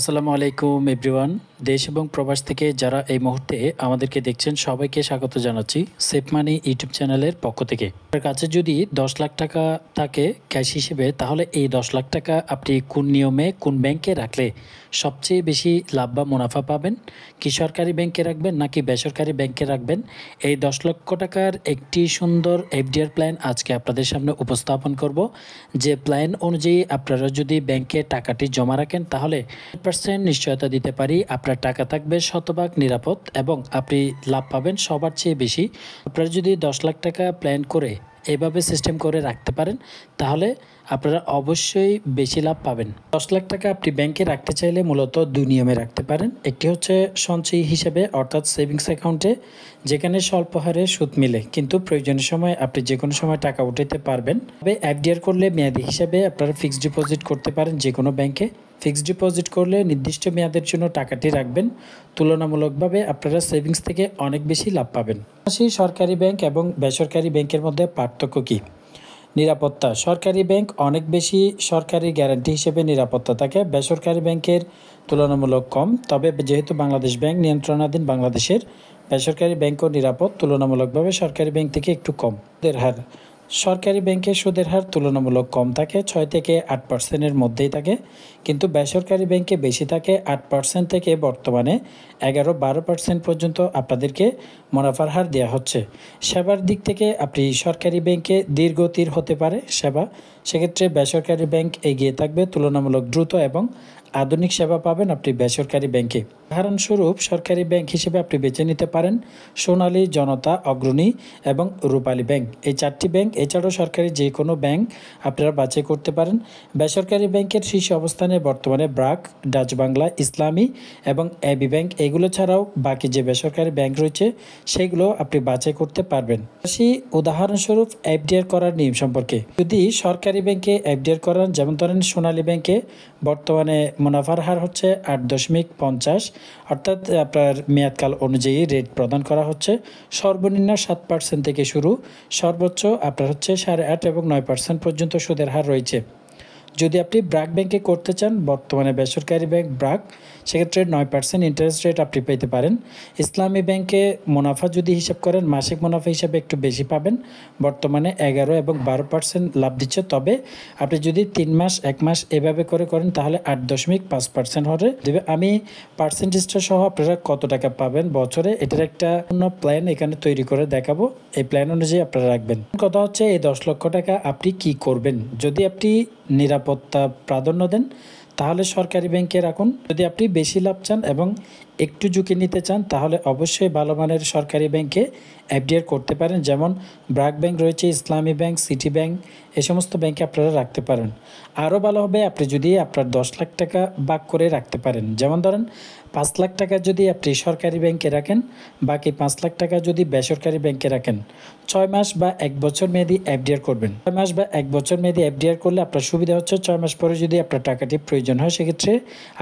আসসালামু আলাইকুম এভরিওয়ান। দেশ এবং প্রবাস থেকে যারা এই মুহূর্তে আমাদেরকে দেখছেন সবাইকে স্বাগত জানাচ্ছি সেফ মানি ইউটিউব চ্যানেলের পক্ষ থেকে। আপনার কাছে যদি 10 লাখ টাকা থাকে ক্যাশ হিসেবে, তাহলে এই 10 লাখ টাকা আপনি কোন নিয়মে কোন ব্যাংকে রাখলে সবচেয়ে বেশি লাভ বা মুনাফা পাবেন? কি সরকারি ব্যাংকে রাখবেন নাকি বেসরকারি ব্যাংকে রাখবেন? এই 10 লক্ষ টাকার একটি সুন্দর এফডিআর প্ল্যান আজকে আপনাদের সামনে উপস্থাপন করব। যে প্ল্যান অনুযায়ী আপনারা যদি ব্যাংকে টাকাটি জমা রাখেন, তাহলে 100% নিশ্চয়তা দিতে পারি আপনার টাকা থাকবে শতভাগ নিরাপদ এবং আপনি লাভ পাবেন সবার চেয়ে বেশি। আপনারা যদি 10 লাখ টাকা প্ল্যান করে এভাবে সিস্টেম করে রাখতে পারেন, তাহলে আপনারা অবশ্যই বেশি লাভ পাবেন। 10 লাখ টাকা আপনি ব্যাংকে রাখতে চাইলে মূলত দুই নিয়মে রাখতে পারেন। একটি হচ্ছে সঞ্চয়ী হিসেবে, অর্থাৎ সেভিংস অ্যাকাউন্টে, যেখানে স্বল্প হারে সুদ মিলে কিন্তু প্রয়োজনের সময় আপনি যে কোনো সময় টাকা উঠাতে পারবেন। তবে এফডিআর করলে মেয়াদি হিসাবে আপনারা ফিক্সড ডিপোজিট করতে পারেন যে কোনো ব্যাংকে। ফিক্সড ডিপোজিট করলে নির্দিষ্ট মেয়াদের জন্য টাকাটি রাখবেন, তুলনামূলকভাবে আপনারা সেভিংস থেকে অনেক বেশি লাভ পাবেন। সরকারি ব্যাংক এবং বেসরকারি ব্যাংকের মধ্যে পার্থক্য কী? নিরাপত্তা। সরকারি ব্যাংক অনেক বেশি সরকারি গ্যারান্টি হিসেবে নিরাপত্তা থাকে, বেসরকারি ব্যাংকের তুলনামূলক কম। তবে যেহেতু বাংলাদেশ ব্যাংক নিয়ন্ত্রণাধীন বাংলাদেশের, বেসরকারি ব্যাংকও নিরাপদ, তুলনামূলকভাবে সরকারি ব্যাংক থেকে একটু কম। সুদের হার। সরকারি ব্যাংকে সুদের হার তুলনামূলক কম থাকে, 6 থেকে 8%-এর মধ্যেই থাকে, কিন্তু বেসরকারি ব্যাংকে বেশি থাকে, 8% থেকে বর্তমানে 11-12% পর্যন্ত আপনাদেরকে মুনাফার হার দেওয়া হচ্ছে। সেবার দিক থেকে আপনি সরকারি ব্যাংকে দীর্ঘতির হতে পারে সেবা, সেক্ষেত্রে বেসরকারি ব্যাংক এগিয়ে থাকবে, তুলনামূলক দ্রুত এবং আধুনিক সেবা পাবেন আপনি বেসরকারি ব্যাংকে। উদাহরণস্বরূপ সরকারি ব্যাংক হিসেবে আপনি বেছে নিতে পারেন সোনালী, জনতা, অগ্রণী এবং রূপালী ব্যাংক, এই 4টি ব্যাংক। এছাড়াও সরকারি যে কোনো ব্যাংক আপনারা বাছাই করতে পারেন। বেসরকারি ব্যাংকের শীর্ষ অবস্থানে বর্তমানে ব্র্যাক, ডাচ বাংলা, ইসলামী এবং এবি ব্যাংক। এগুলো ছাড়াও বাকি যে বেসরকারি ব্যাংক রয়েছে সেগুলো আপনি বাছাই করতে পারবেন। উদাহরণস্বরূপ এফডিআর করার নিয়ম সম্পর্কে, যদি সরকারি ব্যাংকে এফডিআর করান, যেমন ধরেন সোনালী ব্যাংকে বর্তমানে মুনাফার হার হচ্ছে 8.50, অর্থাৎ আপনার মেয়াদকাল অনুযায়ী রেট প্রদান করা হচ্ছে। সর্বনিম্ন 7% থেকে শুরু, সর্বোচ্চ আপনার হচ্ছে 8.5 এবং 9% পর্যন্ত সুদের হার রয়েছে। যদি আপনি ব্র্যাক ব্যাংকে করতে চান, বর্তমানে বেসরকারি ব্যাংক ব্র্যাক, সেক্ষেত্রে 9% ইন্টারেস্ট রেট আপনি পেতে পারেন। ইসলামী ব্যাংকে মুনাফা যদি হিসাব করেন, মাসিক মুনাফা হিসাবে একটু বেশি পাবেন, বর্তমানে 11 এবং 12% লাভ দিচ্ছে। তবে আপনি যদি 3 মাস 1 মাস এভাবে করেন, তাহলে 8.5% হবে দেবে। আমি পার্সেন্টেজটা সহ আপনারা কত টাকা পাবেন বছরে, এটার একটা অন্য প্ল্যান এখানে তৈরি করে দেখাবো, এই প্ল্যান অনুযায়ী আপনারা রাখবেন। কথা হচ্ছে এই 10 লক্ষ টাকা আপনি কি করবেন। যদি আপনি নিরাপত্তা প্রাধান্য দেন, তাহলে সরকারি ব্যাংকে রাখুন। যদি আপনি বেশি লাভ চান এবং একটু ঝুঁকি নিতে চান, তাহলে অবশ্যই ভালো মানের সরকারি ব্যাংকে এফডিআর করতে পারেন, যেমন ব্র্যাক ব্যাংক রয়েছে, ইসলামী ব্যাংক, সিটি ব্যাংক, এই সমস্ত ব্যাংকে আপনারা রাখতে পারেন। আরও ভালো হবে আপনি যদি আপনার 10 লাখ টাকা ভাগ করে রাখতে পারেন, যেমন ধরেন 5 লাখ টাকা যদি আপনি সরকারি ব্যাংকে রাখেন, বাকি 5 লাখ টাকা যদি বেসরকারি ব্যাংকে রাখেন, 6 মাস বা 1 বছর মেয়াদি এফডিআর করবেন। 6 মাস বা 1 বছর মেয়াদি এফডিআর করলে আপনার সুবিধা হচ্ছে 6 মাস পরে যদি আপনার টাকাটি প্রয়োজন হয়, সেক্ষেত্রে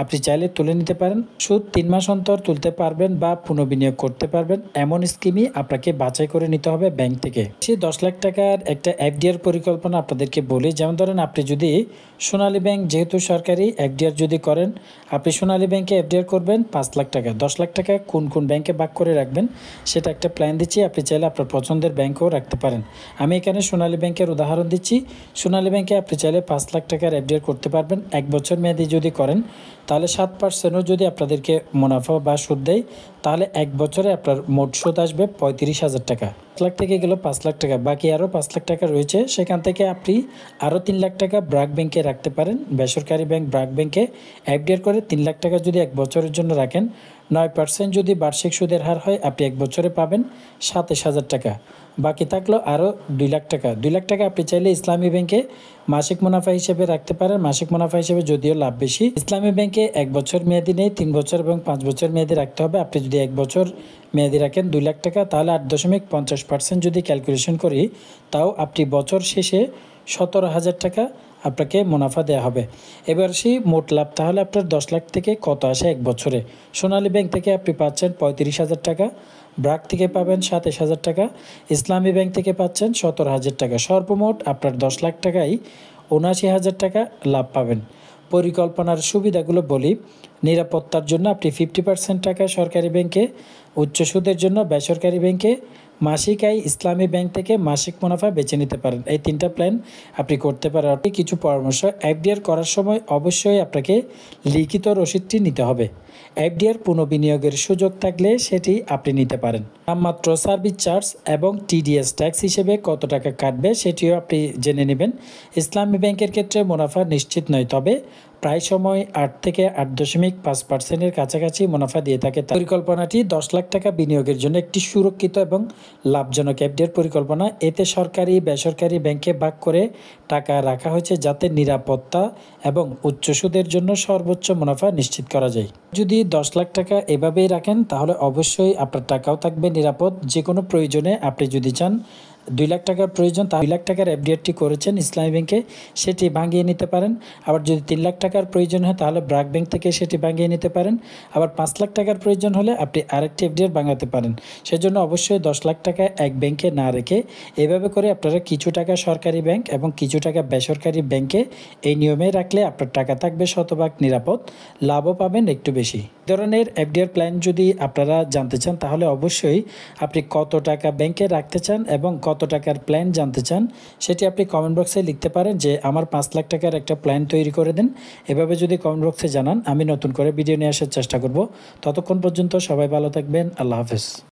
আপনি চাইলে তুলে নিতে পারেন। সুদ 3 মাস অন্তর তুলতে পারবেন বা পুনঃবিনিয়োগ করতে পারবেন, এমন স্কিমই আপনাকে বাছাই করে নিতে হবে ব্যাংক থেকে। সেই 10 লাখ টাকার একটা এফডিআর পরিকল্পনা আপনাদেরকে বলি। যেমন ধরেন আপনি যদি সোনালী ব্যাংক, যেহেতু সরকারি, এফডিআর যদি করেন, আপনি সোনালী ব্যাংকে এফডিআর করবেন 5 লাখ টাকা। 10 লাখ টাকা কোন কোন ব্যাংকে ভাগ করে রাখবেন সেটা একটা প্ল্যান দিচ্ছি, আপনি চাইলে আপনার পছন্দের ব্যাংকেও রাখতে পারেন। আমি এখানে সোনালী ব্যাংকের উদাহরণ দিচ্ছি। সোনালী ব্যাংকে আপনি চাইলে 5 লাখ টাকার এফডিআর করতে পারবেন। 1 বছর মেয়াদি যদি করেন, তাহলে 7%ও যদি আপনাদেরকে মুনাফা বা সুদ দেয়, তাহলে 1 বছরে আপনার মোট সুদ আসবে 35,000 টাকা। 5 লাখ থেকে গেল 5 লাখ টাকা, বাকি আরও 5 লাখ টাকা রয়েছে। সেখান থেকে আপনি আরও 3 লাখ টাকা ব্র্যাক ব্যাংকে রাখতে পারেন। বেসরকারি ব্যাংক ব্র্যাক ব্যাংকে এফডিআর করে 3 লাখ টাকা যদি 1 বছরের জন্য রাখেন, 9% যদি বার্ষিক সুদের হার হয়, আপনি 1 বছরে পাবেন 27,000 টাকা। বাকি থাকলো আরও 2 লাখ টাকা। 2 লাখ টাকা আপনি চাইলে ইসলামী ব্যাংকে মাসিক মুনাফা হিসেবে রাখতে পারেন। মাসিক মুনাফা হিসেবে যদিও লাভ বেশি। ইসলামী ব্যাংকে 1 বছর মেয়াদি নেই, 3 বছর এবং 5 বছর মেয়াদি রাখতে হবে। আপনি যদি 1 বছর মেয়াদি রাখেন 2 লাখ টাকা, তাহলে 8.50% যদি ক্যালকুলেশন করি, তাও আপনি বছর শেষে 17,000 টাকা আপনাকে মুনাফা দেওয়া হবে। এবার সেই মোট লাভ তাহলে আপনার 10 লাখ থেকে কত আসে 1 বছরে। সোনালী ব্যাংক থেকে আপনি পাচ্ছেন 35,000 টাকা, ব্র্যাক থেকে পাবেন 27,000 টাকা, ইসলামী ব্যাংক থেকে পাচ্ছেন 17,000 টাকা। সর্বমোট আপনার 10 লাখ টাকায় 79,000 টাকা লাভ পাবেন। পরিকল্পনার সুবিধাগুলো বলি। নিরাপত্তার জন্য আপনি 50% টাকা সরকারি ব্যাংকে, উচ্চ সুদের জন্য বেসরকারি ব্যাংকে, মাসিক আয় ইসলামী ব্যাংক থেকে মাসিক মুনাফা বেছে নিতে পারেন। এই 3টা প্ল্যান আপনি করতে পারেন। আপনি কিছু পরামর্শ, এফডিআর করার সময় অবশ্যই আপনাকে লিখিত রসিদটি নিতে হবে। এফডিআর পুনঃবিনিয়োগের সুযোগ থাকলে সেটি আপনি নিতে পারেন। নামমাত্র সার্ভিস চার্জ এবং টিডিএস ট্যাক্স হিসেবে কত টাকা কাটবে সেটিও আপনি জেনে নেবেন। ইসলামী ব্যাংকের ক্ষেত্রে মুনাফা নিশ্চিত নয়, তবে প্রায় সময় 8 থেকে 8.5% কাছাকাছি মুনাফা দিয়ে থাকে। পরিকল্পনাটি 10 লাখ টাকা বিনিয়োগের জন্য একটি সুরক্ষিত এবং লাভজনক এফডিআর পরিকল্পনা। এতে সরকারি বেসরকারি ব্যাংকে ভাগ করে টাকা রাখা হয়েছে যাতে নিরাপত্তা এবং উচ্চ সুদের জন্য সর্বোচ্চ মুনাফা নিশ্চিত করা যায়। যদি 10 লাখ টাকা এভাবেই রাখেন তাহলে অবশ্যই আপনার টাকাও থাকবে নিরাপদ। যে কোনো প্রয়োজনে আপনি যদি চান 2 লাখ টাকার প্রয়োজন, তা 2 লাখ টাকার এফডিআরটি করেছেন ইসলামী ব্যাংকে, সেটি ভাঙিয়ে নিতে পারেন। আবার যদি 3 লাখ টাকার প্রয়োজন হয় তাহলে ব্র্যাক ব্যাংক থেকে সেটি ভাঙিয়ে নিতে পারেন। আবার 5 লাখ টাকার প্রয়োজন হলে আপনি আরেকটি এফডিআর ভাঙাতে পারেন। সেজন্য অবশ্যই 10 লাখ টাকা এক ব্যাংকে না রেখে এভাবে করে আপনারা কিছু টাকা সরকারি ব্যাংক এবং কিছু টাকা বেসরকারি ব্যাংকে এই নিয়মে রাখলে আপনার টাকা থাকবে শতভাগ নিরাপদ, লাভও পাবেন একটু বেশি। ধরনের এফডিআর প্ল্যান যদি আপনারা জানতে চান তাহলে অবশ্যই আপনি কত টাকা ব্যাংকে রাখতে চান এবং কত টাকার প্ল্যান জানতে চান সেটি আপনি কমেন্ট বক্সে লিখতে পারেন যে আমার 5 লাখ টাকার একটা প্ল্যান তৈরি করে দেন। এভাবে যদি কমেন্ট বক্সে জানান আমি নতুন করে ভিডিও নিয়ে আসার চেষ্টা করব। ততক্ষণ পর্যন্ত সবাই ভালো থাকবেন। আল্লাহ হাফেজ।